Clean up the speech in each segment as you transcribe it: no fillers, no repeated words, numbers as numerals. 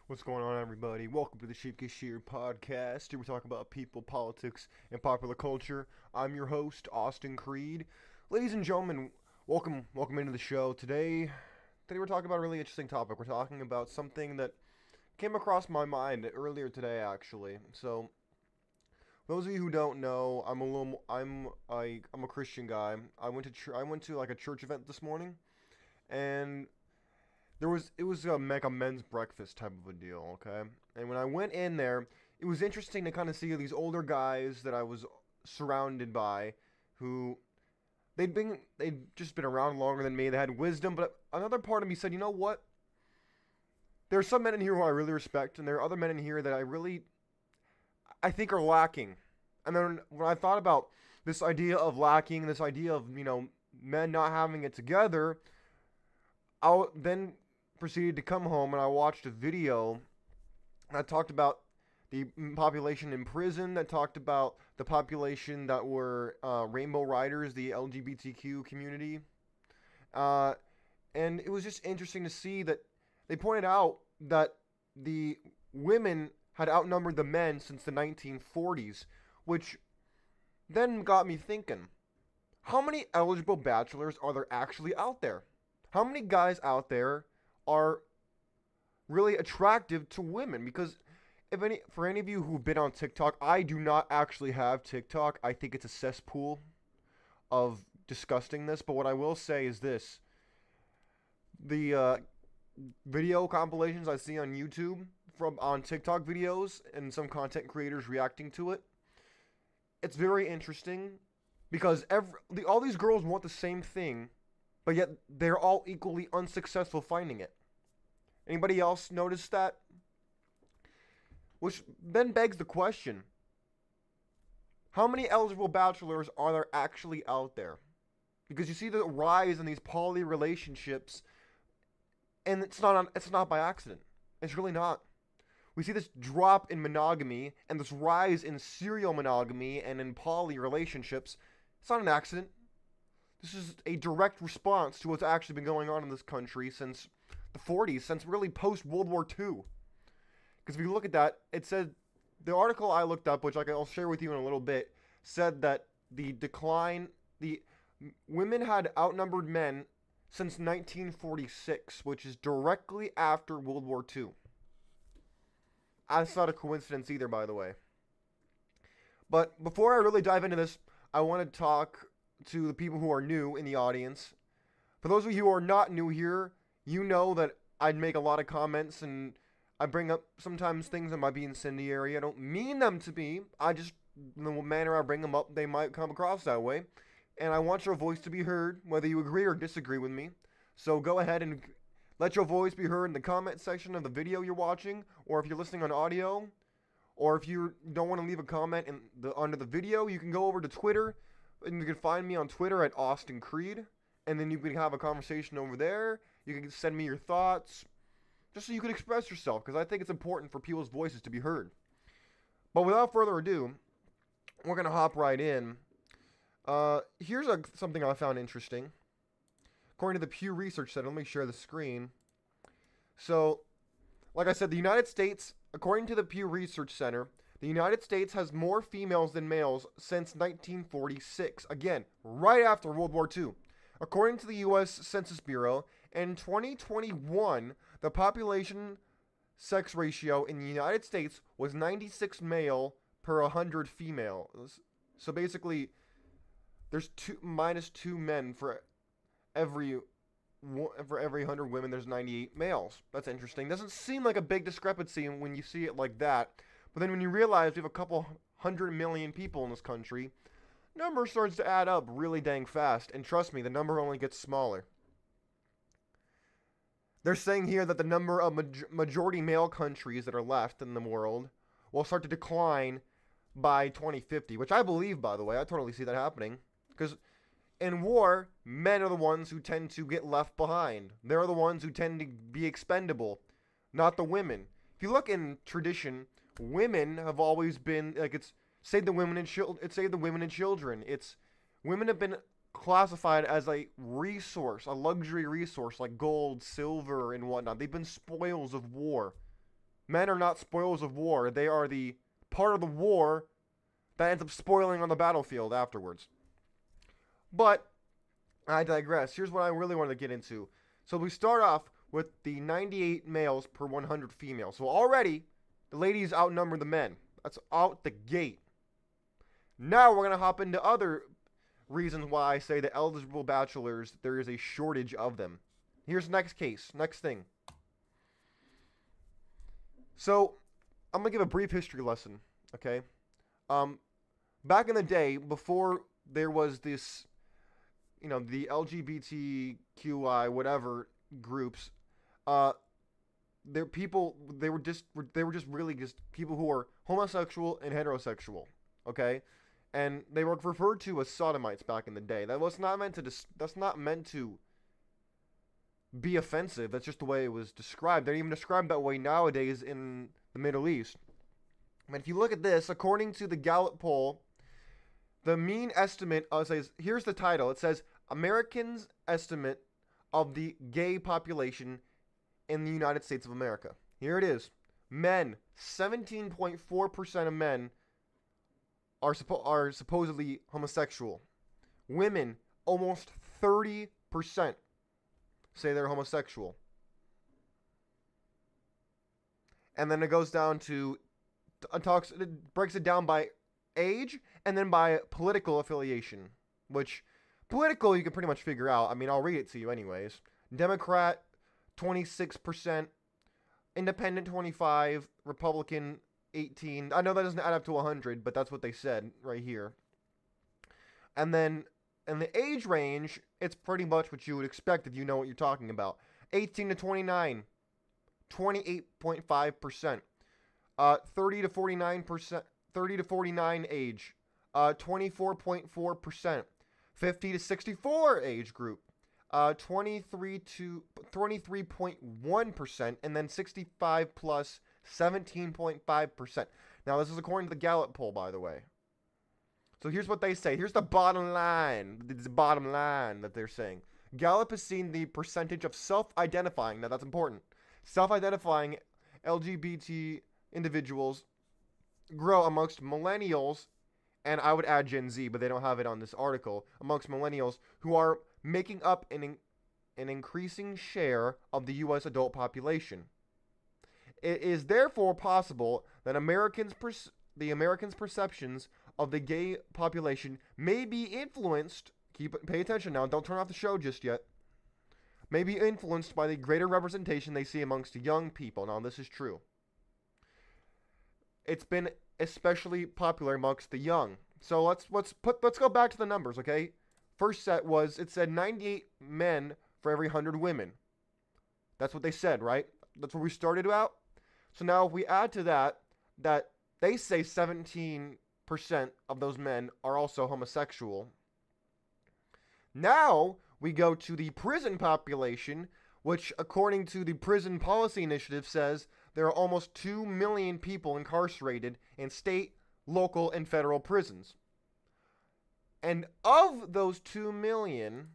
What's going on, everybody? Welcome to the Sheep Get Sheared podcast. Here we talk about people, politics, and popular culture. I'm your host, Austin Creed. Ladies and gentlemen, welcome into the show. Today we're talking about a really interesting topic. We're talking about something that came across my mind earlier today, actually. So, those of you who don't know, I'm a Christian guy. I went to like a church event this morning, and it was like a men's breakfast type of a deal, okay? And when I went in there, it was interesting to kind of see these older guys that I was surrounded by, who they'd just been around longer than me. They had wisdom, but another part of me said, you know what? There are some men in here who I really respect, and there are other men in here that I think are lacking. And then when I thought about this idea of lacking, this idea of men not having it together, I then proceeded to come home and I watched a video that talked about the population in prison, that talked about the population that were rainbow riders, the LGBTQ community. And it was just interesting to see that they pointed out that the women had outnumbered the men since the 1940s, which then got me thinking, how many eligible bachelors are there actually out there? How many guys out there are really attractive to women? Because for any of you who've been on TikTok, I do not actually have TikTok. I think it's a cesspool of disgustingness. But what I will say is this: the video compilations I see on YouTube on TikTok videos and some content creators reacting to it, it's very interesting because all these girls want the same thing, but yet they're all equally unsuccessful finding it. Anybody else notice that? Which then begs the question, how many eligible bachelors are there actually out there? Because you see the rise in these poly relationships, and it's not by accident. It's really not. We see this drop in monogamy and this rise in serial monogamy and in poly relationships. It's not an accident. This is a direct response to what's actually been going on in this country since the 40s, since really post-World War II. Because if you look at that, it said, the article I looked up, which I'll share with you in a little bit, said that the women had outnumbered men since 1946, which is directly after World War II. That's not a coincidence either, by the way. But before I really dive into this, I want to talk to the people who are new in the audience. For those of you who are not new here, you know that I'd make a lot of comments and I bring up sometimes things that might be incendiary. I don't mean them to be. I just, in the manner I bring them up, they might come across that way. And I want your voice to be heard, whether you agree or disagree with me. So go ahead and let your voice be heard in the comment section of the video you're watching, or if you're listening on audio, or if you don't want to leave a comment under the video, you can go over to Twitter, and you can find me on Twitter at Austin Creed, and then you can have a conversation over there. You can send me your thoughts, just so you can express yourself, because I think it's important for people's voices to be heard. But without further ado, we're going to hop right in. Here's something I found interesting. According to the Pew Research Center, let me share the screen. So, like I said, the United States, according to the Pew Research Center, the United States has more females than males since 1946. Again, right after World War II. According to the U.S. Census Bureau, in 2021, the population sex ratio in the United States was 96 male per 100 females. So basically, there's minus 2 men for every 100 women. There's 98 males. That's interesting. Doesn't seem like a big discrepancy when you see it like that. But then when you realize we have a couple 100 million people in this country, number starts to add up really dang fast. And trust me, the number only gets smaller. They're saying here that the number of majority male countries that are left in the world will start to decline by 2050, which I believe, by the way. I totally see that happening. Because in war, men are the ones who tend to get left behind. They're the ones who tend to be expendable, not the women. If you look in tradition, women have always been, like, it's save the women and children. It's women have been classified as a resource, a luxury resource like gold, silver, and whatnot. They've been spoils of war. Men are not spoils of war. They are the part of the war that ends up spoiling on the battlefield afterwards. But I digress. Here's what I really want to get into. So we start off with the 98 males per 100 females. So already, the ladies outnumber the men. That's out the gate. Now we're going to hop into other reasons why I say the eligible bachelors, there is a shortage of them. Here's the next case. Next thing. So, I'm going to give a brief history lesson, okay? Back in the day, before there was this, the LGBTQI whatever groups, they were just really just people who are homosexual and heterosexual, okay? And they were referred to as sodomites back in the day. That's not meant to be offensive. That's just the way it was described. They're even described that way nowadays in the Middle East. But if you look at this, according to the Gallup poll, the mean estimate says, here's the title. It says, Americans' estimate of the gay population in the United States of America. Here it is. Men, 17.4% of men are supposedly homosexual. Women, almost 30% say they're homosexual. And then it goes down to, it breaks it down by age and then by political affiliation, which political you can pretty much figure out. I mean, I'll read it to you anyways. Democrat, 26%, Independent, 25%, Republican, 18%. I know that doesn't add up to 100, but that's what they said right here. And then in the age range, it's pretty much what you would expect if you know what you're talking about. 18 to 29, 28.5%. 30 to 49%, 30 to 49 age, 24.4%. 50 to 64 age group, 23.1%, and then 65 plus, 17.5%. Now, this is according to the Gallup poll, by the way. So here's what they say. Here's the bottom line. The bottom line that they're saying. Gallup has seen the percentage of self-identifying, now that's important, self-identifying LGBT individuals grow amongst millennials, and I would add Gen Z, but they don't have it on this article, amongst millennials who are making up an increasing share of the U.S. adult population. It is therefore possible that the Americans' perceptions of the gay population may be influenced, pay attention now, don't turn off the show just yet, may be influenced by the greater representation they see amongst young people. Now, this is true. It's been especially popular amongst the young. So let's go back to the numbers, okay? First set was, it said 98 men for every 100 women. That's what they said, right? That's where we started out. So now if we add to that they say 17% of those men are also homosexual. Now we go to the prison population, which according to the Prison Policy Initiative says there are almost 2 million people incarcerated in state, local, and federal prisons. And of those 2 million,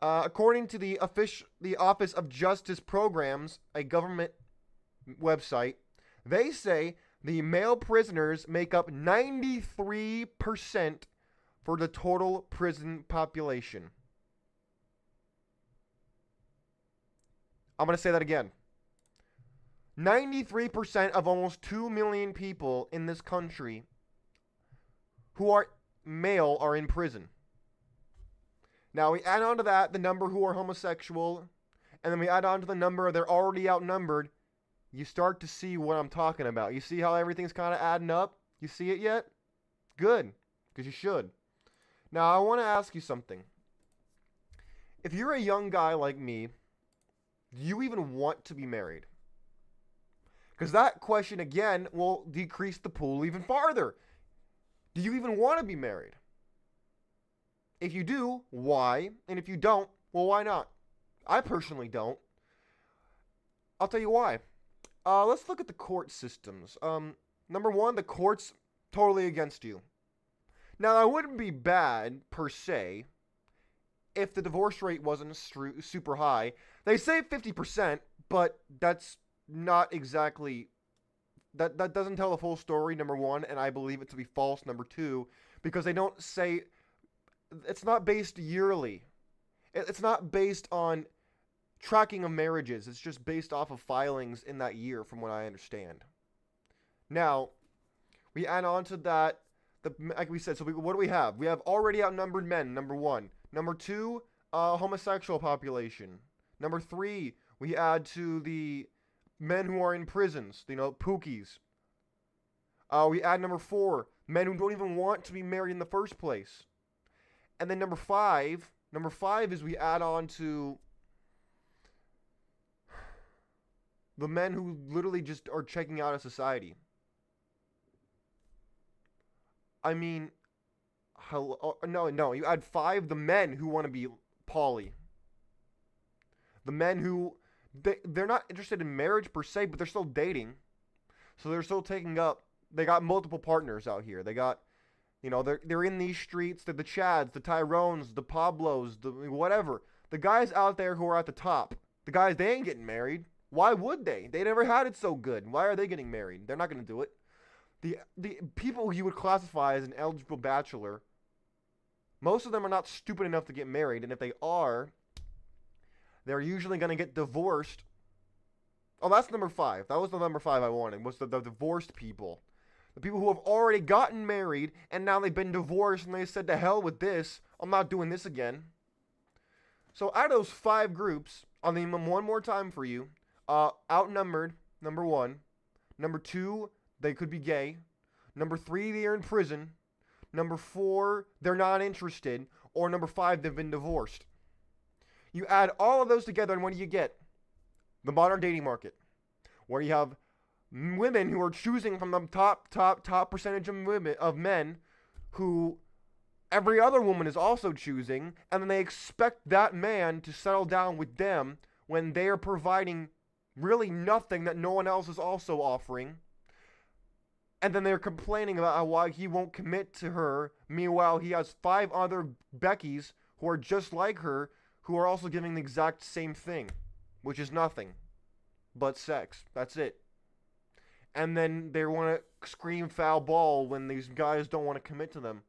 according to the Office of Justice Programs, a government website, they say the male prisoners make up 93% for the total prison population. I'm going to say that again. 93% of almost 2 million people in this country who are male are in prison. Now, we add on to that the number who are homosexual, and then we add on to the number they're already outnumbered. You start to see what I'm talking about. You see how everything's kind of adding up? You see it yet? Good, because you should. Now, I want to ask you something. If you're a young guy like me, do you even want to be married? Because that question, again, will decrease the pool even farther. Do you even want to be married? If you do, why? And if you don't, well, why not? I personally don't. I'll tell you why. Let's look at the court systems. Number one, the court's totally against you. Now, that wouldn't be bad, per se, if the divorce rate wasn't super high. They say 50%, but that's not exactly that doesn't tell the full story, number one, and I believe it to be false, number two, because they don't say it's not based yearly. It's not based on tracking of marriages. It's just based off of filings in that year, from what I understand. Now, we add on to that, like we said, so what do we have? We have already outnumbered men, number one. Number two, homosexual population. Number three, we add to the men who are in prisons, pookies. We add number four, men who don't even want to be married in the first place. And then number five is we add on to the men who literally just are checking out of society. I mean, no, you add five, the men who want to be poly. The men who, they're not interested in marriage per se, but they're still dating. So they're still taking up, they got multiple partners out here. They got, they're in these streets, they're the Chads, the Tyrones, the Pablos, the whatever. The guys out there who are at the top, the guys, they ain't getting married. Why would they? They never had it so good. Why are they getting married? They're not going to do it. The people you would classify as an eligible bachelor, most of them are not stupid enough to get married, and if they are, they're usually going to get divorced. Oh, that's number five. That was the number five I wanted, was the divorced people. The people who have already gotten married, and now they've been divorced, and they said, to hell with this. I'm not doing this again. So out of those five groups, I'll name them one more time for you. Outnumbered, number one. Number two, they could be gay. Number three, they're in prison. Number four, they're not interested. Or number five, they've been divorced. You add all of those together, and what do you get? The modern dating market, where you have women who are choosing from the top percentage of men who every other woman is also choosing, and then they expect that man to settle down with them when they are providing really nothing that no one else is also offering. And then they're complaining about why he won't commit to her. Meanwhile, he has five other Beckys who are just like her, who are also giving the exact same thing, which is nothing but sex. That's it. And then they want to scream foul ball when these guys don't want to commit to them.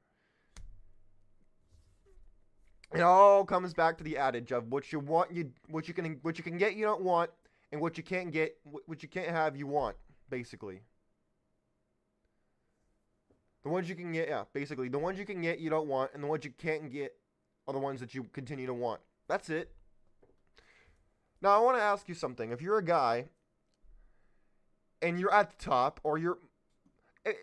It all comes back to the adage of what you want, what you can get, you don't want, and what you can't get, what you can't have, you want, basically. The ones you can get, yeah, basically. The ones you can get, you don't want, and the ones you can't get are the ones that you continue to want. That's it. Now, I want to ask you something. If you're a guy, and you're at the top, or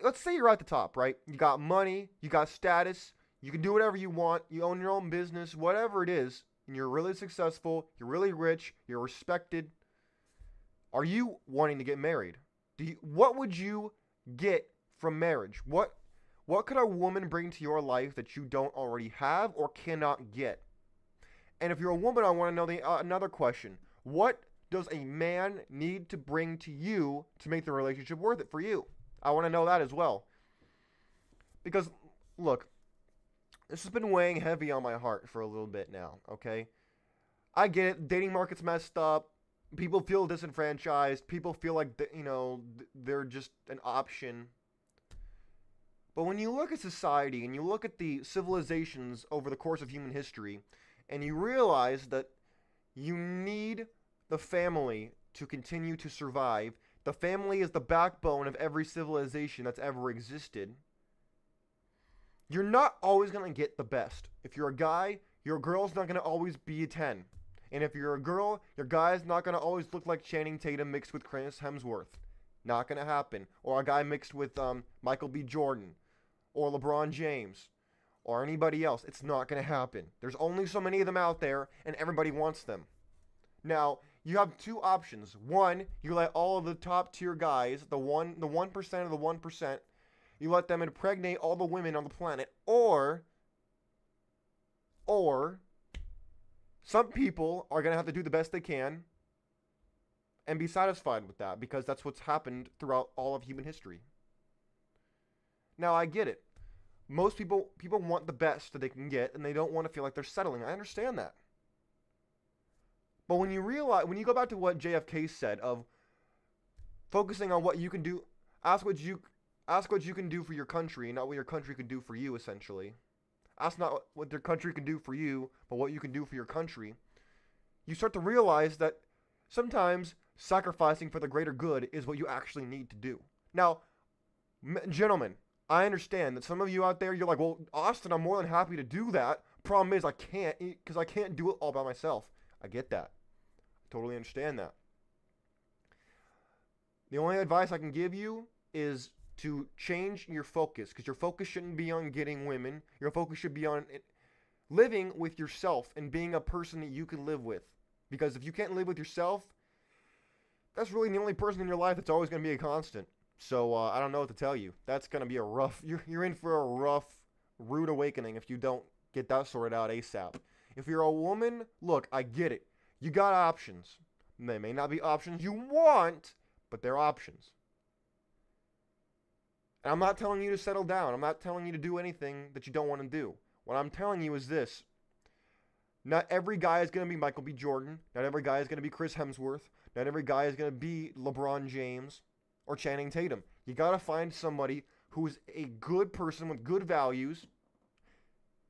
let's say you're at the top, right? You got money, you got status, you can do whatever you want, you own your own business, whatever it is, and you're really successful, you're really rich, you're respected. Are you wanting to get married? What would you get from marriage? What could a woman bring to your life that you don't already have or cannot get? And if you're a woman, I want to know another question. What does a man need to bring to you to make the relationship worth it for you? I want to know that as well. Because, look, this has been weighing heavy on my heart for a little bit now, okay? I get it. Dating market's messed up. People feel disenfranchised. People feel like, they're just an option. But when you look at society and you look at the civilizations over the course of human history, and you realize that you need the family to continue to survive. The family is the backbone of every civilization that's ever existed. You're not always going to get the best. If you're a guy, your girl's not going to always be a 10. And if you're a girl, your guy's not going to always look like Channing Tatum mixed with Chris Hemsworth. Not going to happen. Or a guy mixed with Michael B. Jordan. Or LeBron James. Or anybody else. It's not going to happen. There's only so many of them out there, and everybody wants them. Now, you have two options. One, you let all of the top tier guys, the 1% of the 1%, you let them impregnate all the women on the planet. Or some people are going to have to do the best they can and be satisfied with that, because that's what's happened throughout all of human history. Now, I get it. Most people want the best that they can get, and they don't want to feel like they're settling. I understand that. But when you realize, when you go back to what JFK said of focusing on what you can do, ask what you ask what you can do for your country, not what your country can do for you. Essentially, ask not what their country can do for you, but what you can do for your country. You start to realize that sometimes sacrificing for the greater good is what you actually need to do. Now, gentlemen, I understand that some of you out there, you're like, well, Austin, I'm more than happy to do that. Problem is, I can't, because I can't do it all by myself. I get that. I totally understand that. The only advice I can give you is to change your focus, because your focus shouldn't be on getting women. Your focus should be on living with yourself and being a person that you can live with. Because if you can't live with yourself, that's really the only person in your life that's always going to be a constant. So I don't know what to tell you. That's going to be a rough, you're in for a rough, rude awakening if you don't get that sorted out ASAP. If you're a woman, look, I get it. You got options. They may not be options you want, but they're options. And I'm not telling you to settle down. I'm not telling you to do anything that you don't want to do. What I'm telling you is this. Not every guy is going to be Michael B. Jordan. Not every guy is going to be Chris Hemsworth. Not every guy is going to be LeBron James or Channing Tatum. You got to find somebody who is a good person with good values,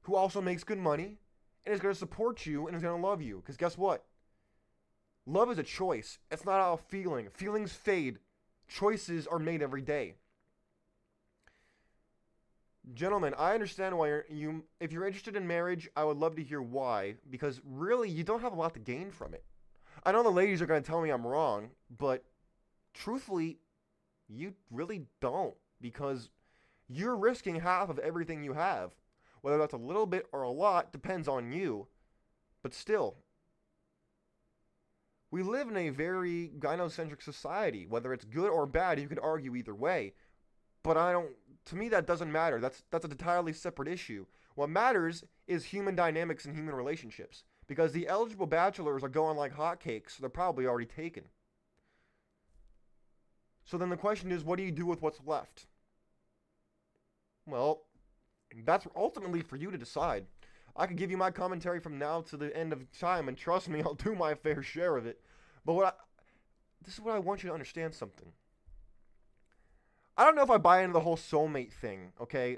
who also makes good money, and is going to support you and is going to love you. Because guess what? Love is a choice. It's not a feeling. Feelings fade. Choices are made every day. Gentlemen, I understand why if you're interested in marriage, I would love to hear why, because really you don't have a lot to gain from it. I know the ladies are going to tell me I'm wrong, but truthfully, you really don't, because you're risking half of everything you have. Whether that's a little bit or a lot depends on you, but still. We live in a very gynocentric society. Whether it's good or bad, you could argue either way. But to me, that doesn't matter. That's an entirely separate issue. What matters is human dynamics and human relationships. Because the eligible bachelors are going like hotcakes, so they're probably already taken. So then the question is, what do you do with what's left? Well, that's ultimately for you to decide. I could give you my commentary from now to the end of time, and trust me, I'll do my fair share of it. But this is what I want you to understand something. I don't know if I buy into the whole soulmate thing, okay?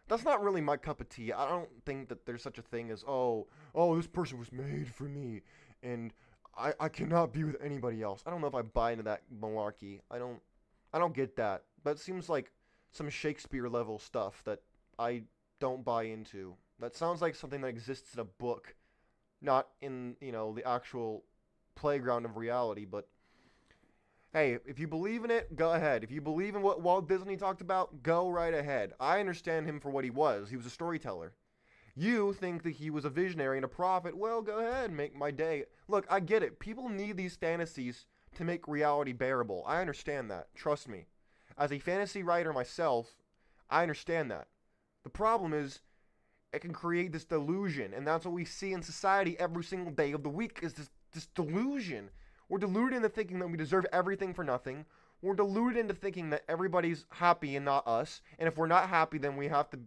That's not really my cup of tea. I don't think that there's such a thing as, oh, this person was made for me, and I cannot be with anybody else. I don't know if I buy into that malarkey. I don't get that. But it seems like some Shakespeare level stuff that I don't buy into. That sounds like something that exists in a book, not in, the actual playground of reality. But hey, if you believe in it, go ahead. If you believe in what Walt Disney talked about, go right ahead. I understand him for what he was. He was a storyteller. You think that he was a visionary and a prophet. Well, go ahead, make my day. Look, I get it. People need these fantasies to make reality bearable. I understand that. Trust me. As a fantasy writer myself, I understand that. The problem is, it can create this delusion, and that's what we see in society every single day of the week, is this delusion. We're deluded into thinking that we deserve everything for nothing. We're deluded into thinking that everybody's happy and not us, and if we're not happy, then we have to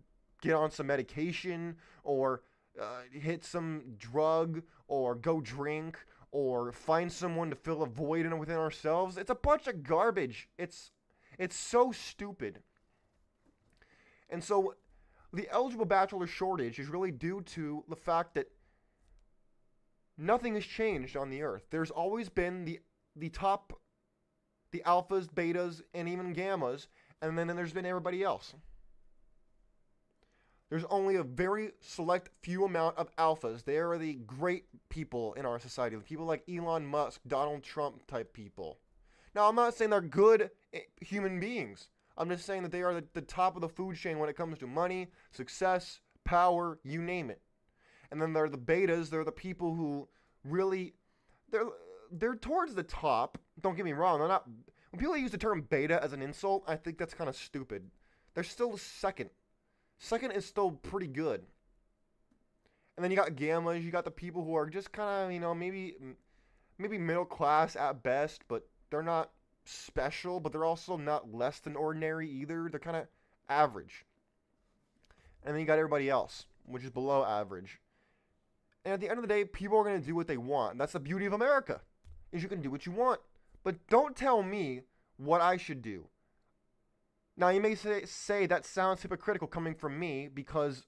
get on some medication, or hit some drug, or go drink, or find someone to fill a void within ourselves. It's a bunch of garbage. It's so stupid. And so the eligible bachelor shortage is really due to the fact that nothing has changed on the earth. There's always been the top, the alphas, betas, and even gammas, and then there's been everybody else. There's only a very select few amount of alphas. They are the great people in our society. People like Elon Musk, Donald Trump type people. Now, I'm not saying they're good human beings. I'm just saying that they are the top of the food chain when it comes to money, success, power, you name it. And then there are the betas. They're the people who really, they're towards the top. Don't get me wrong. They're not. When people use the term beta as an insult, I think that's kind of stupid. They're still second. Second is still pretty good. And then you got gammas. You got the people who are just kind of, maybe middle class at best, but they're not special, but they're also not less than ordinary either. They're kind of average. And then you got everybody else, which is below average. And at the end of the day, people are going to do what they want. That's the beauty of America, is you can do what you want. But don't tell me what I should do. Now, you may say that sounds hypocritical coming from me because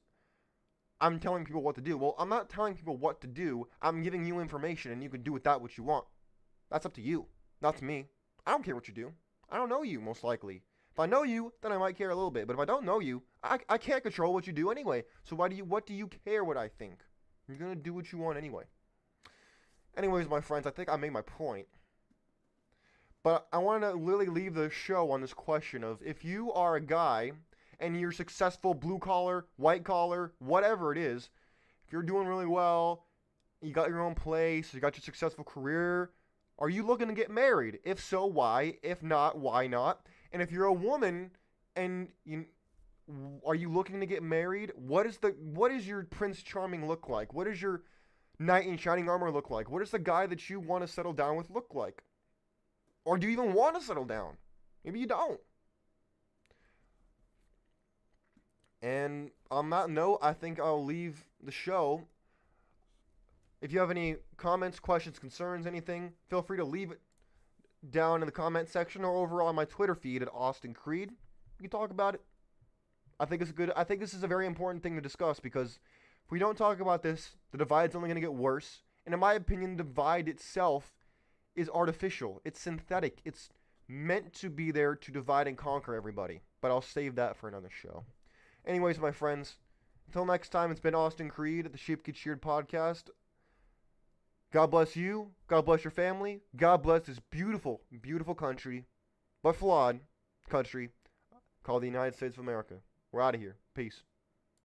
I'm telling people what to do. Well, I'm not telling people what to do. I'm giving you information, and you can do with that what you want. That's up to you, not to me. I don't care what you do. I don't know you, most likely. If I know you, then I might care a little bit. But if I don't know you, I can't control what you do anyway. So what do you care what I think? You're going to do what you want anyway. Anyways, my friends, I think I made my point. But I want to literally leave the show on this question of, if you are a guy and you're successful, blue collar, white collar, whatever it is, if you're doing really well, you got your own place, you got your successful career, are you looking to get married? If so, why? If not, why not? And if you're a woman and are you looking to get married? What is your Prince Charming look like? What does your knight in shining armor look like? What does the guy that you want to settle down with look like? Or do you even want to settle down? Maybe you don't. And on that note, I think I'll leave the show. If you have any comments, questions, concerns, anything, feel free to leave it down in the comment section or over on my Twitter feed at Austin Creed. We can talk about it. I think this is a very important thing to discuss, because if we don't talk about this, the divide's only going to get worse. And in my opinion, the divide itself is artificial. It's synthetic. It's meant to be there to divide and conquer everybody. But I'll save that for another show. Anyways, my friends, until next time, it's been Austin Creed at the Sheep Get Sheared podcast. God bless you. God bless your family. God bless this beautiful, beautiful country, but flawed country called the United States of America. We're out of here. Peace.